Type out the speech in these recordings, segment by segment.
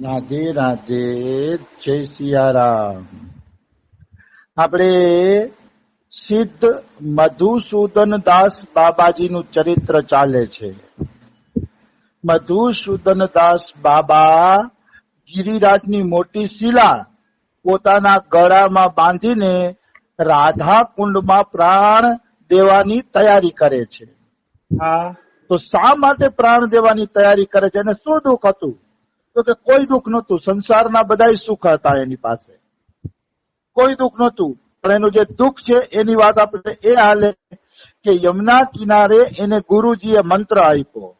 રાધે રાધે, જય સિયારામ. આપણે સિદ્ધ મધુસૂદન દાસ બાબાજીનું ચરિત્ર ચાલે છે. મધુસૂદન દાસ બાબા ગિરિરાજની મોટી શિલા પોતાના ગળામાં બાંધીને રાધા કુંડમાં પ્રાણ દેવાની તૈયારી કરે છે. તો શા માટે પ્રાણ દેવાની તૈયારી કરે છે અને શું દુઃખ હતું? તો કે કોઈ દુઃખ નહોતું. સંસારના બધા સુખ હતા એની પાસે, કોઈ દુઃખ નહોતું. પણ એનું જે દુઃખ છે એની વાત આપણે એ હાલે કે યમુના કિનારે એને ગુરુજીએ મંત્ર આપ્યો.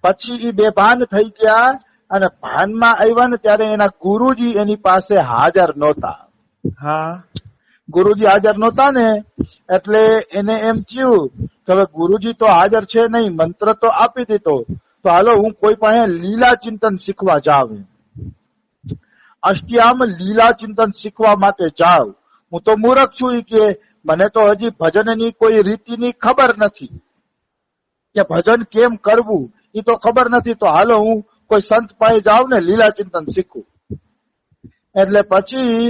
પછી એ બેભાન થઈ ગયા અને ભાનમાં આવ્યા ને ત્યારે એના ગુરુજી એની પાસે હાજર નહોતા. ગુરુજી હાજર નહોતા ને એટલે એને એમ થયું કે હવે ગુરુજી તો હાજર છે નહીં, મંત્ર તો આપી દીધો, તો હાલો હું કોઈ પાસે લીલા ચિંતન શીખવા જાઉં. અષ્ટયામ લીલા ચિંતન શીખવા માટે જાઉં. હું તો મૂર્ખ છું કે મને તો હજી ભજનની કોઈ રીતિની ખબર નથી કે ભજન કેમ કરવું એ તો ખબર નથી, તો હાલો હું કોઈ સંત પાસે જાઉં ને લીલા ચિંતન શીખું. એટલે પછી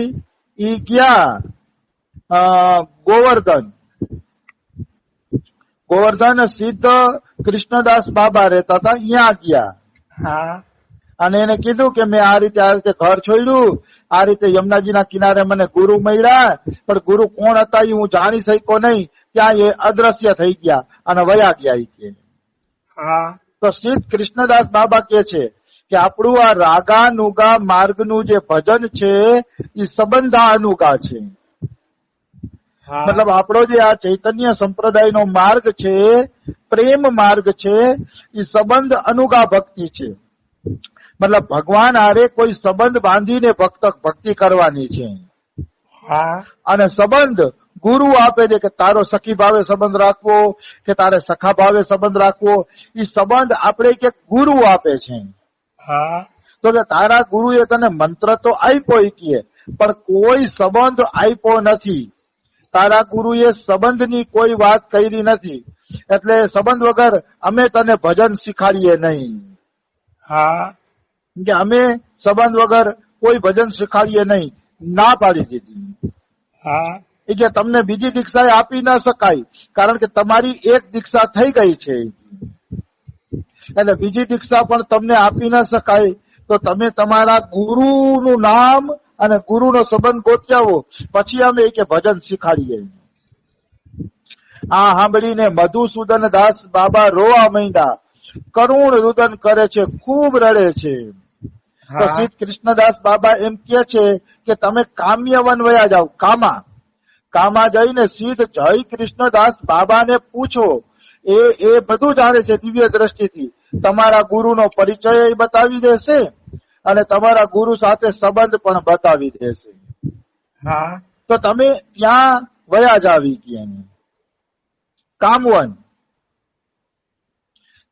ઈ ગયા ગોવર્ધન સિદ્ધ કૃષ્ણદાસ બાબા રહેતા હતા, અહીંયા ગયા. અને એને કીધું કે મેં આ રીતે ઘર છોડ્યું, આ રીતે યમુનાજીના કિનારે મને ગુરુ મળ્યા, પણ ગુરુ કોણ હતા એ હું જાણી શક્યો નહીં. ત્યાં એ અદ્રશ્ય થઈ ગયા અને વયા ગયા. તો સિદ્ધ કૃષ્ણદાસ બાબા કે છે કે આપણું આ રાગાનુગા માર્ગનું જે ભજન છે એ સંબંધાનુગા છે. મતલબ આપણો જે આ ચૈતન્ય સંપ્રદાયનો માર્ગ છે, પ્રેમ માર્ગ છે, એ સંબંધ અનુગા ભક્તિ છે. મતલબ ભગવાન હારે કોઈ સંબંધ બાંધીને ભક્તિ કરવાની છે. અને સંબંધ ગુરુ આપે છે કે તારો સખી ભાવે સંબંધ રાખવો કે તારે સખા ભાવે સંબંધ રાખવો, એ સંબંધ આપણે કે ગુરુ આપે છે. તો કે તારા ગુરુએ તને મંત્ર તો આપ્યો કે, પણ કોઈ સંબંધ આપ્યો નથી. તારા ગુરુએ સંબંધની કોઈ વાત કરી નથી, એટલે સંબંધ વગર અમે તને ભજન શીખાડીએ નહીં. કે અમે સંબંધ વગર કોઈ ભજન શીખાડીએ નહીં, ના પાડી દીધી. એ કે તમને બીજી દીક્ષા આપી ન શકાય, કારણ કે તમારી એક દીક્ષા થઈ ગઈ છે, એટલે બીજી દીક્ષા પણ તમને આપી ન શકાય. તો તમે તમારા ગુરુનું નામ અને ગુરુનો સંબંધ ગોતી આવો, પછી અમે કે ભજન શીખાડીએ. આ સાંભળીને મધુસૂદન દાસ બાબા રોવા માંડ્યા, કરુણ રુદન કરે છે, ખૂબ રડે છે. તો સિદ્ધ કૃષ્ણદાસ બાબા એમ કે છે કે તમે કામ્યવન વયા જાઓ. કામા જઈને સિદ્ધ જય કૃષ્ણદાસ બાબાને પૂછો, એ બધું જાણે છે દિવ્ય દ્રષ્ટિથી. તમારા ગુરુનો પરિચય બતાવી દેશે અને તમારા ગુરુ સાથે સંબંધ પણ બતાવી દેશે. તો તમે ત્યાં વયા જાવી ગયા કામવન.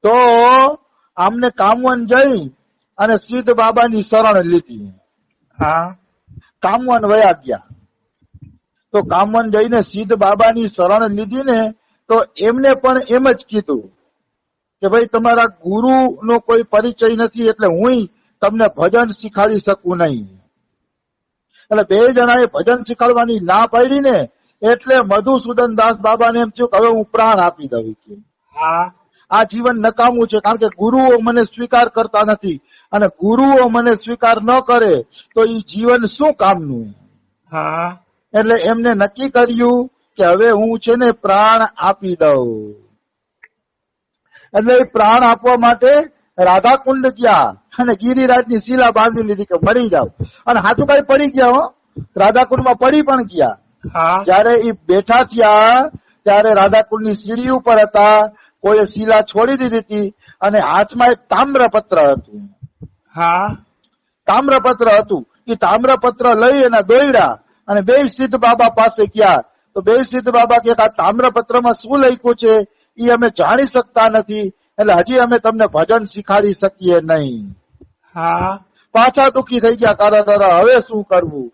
તો આમને કામવન જઈ અને સિદ્ધ બાબાની શરણ લીધી. કામવન વયા ગયા. તો કામવન જઈને સિદ્ધ બાબાની શરણ લીધી ને, તો એમને પણ એમ જ કીધું કે ભાઈ તમારા ગુરુનો કોઈ પરિચય નથી, એટલે હું તમને ભજન શીખાડી શકું નહીં. એટલે બે જણાએ ભજન શીખાડવાની ના પાડી ને, એટલે મધુસૂદન દાસ બાબાને એમ થયું કે હવે હું પ્રાણ આપી દઉં. આ જીવન નકામું છે, કારણ કે ગુરુઓ મને સ્વીકાર કરતા નથી, અને ગુરુઓ મને સ્વીકાર ન કરે તો એ જીવન શું કામનું. એટલે એમને નક્કી કર્યું કે હવે હું છે ને પ્રાણ આપી દઉં. એટલે એ પ્રાણ આપવા માટે રાધાકુંડ ગયા અને ગિરિરાજની શિલા બાંધી લીધી કે મરી જાવ. અને હાથુભાઈ પડી ગયા, રાધાકુંડમાં પડી પણ ગયા. જયારે એ બેઠા થયા ત્યારે રાધાકુંડની સીડી ઉપર હતા, કોઈ શિલા છોડી દીધી હતી અને હાથમાં એક તામ્રપત્ર હતું. તામ્રપત્ર હતું. એ તામ્રપત્ર લઈ અને દોડ્યા અને બે સિદ્ધ બાબા પાસે ગયા. તો બે સિદ્ધ બાબા કે આ તામ્રપત્રમાં શું લખ્યું છે એ અમે જાણી શકતા નથી, એટલે હજી અમે તમને ભજન શીખાડી શકીએ નહીં. પાછા દુઃખી થઈ ગયા, કારણ હવે શું કરવું.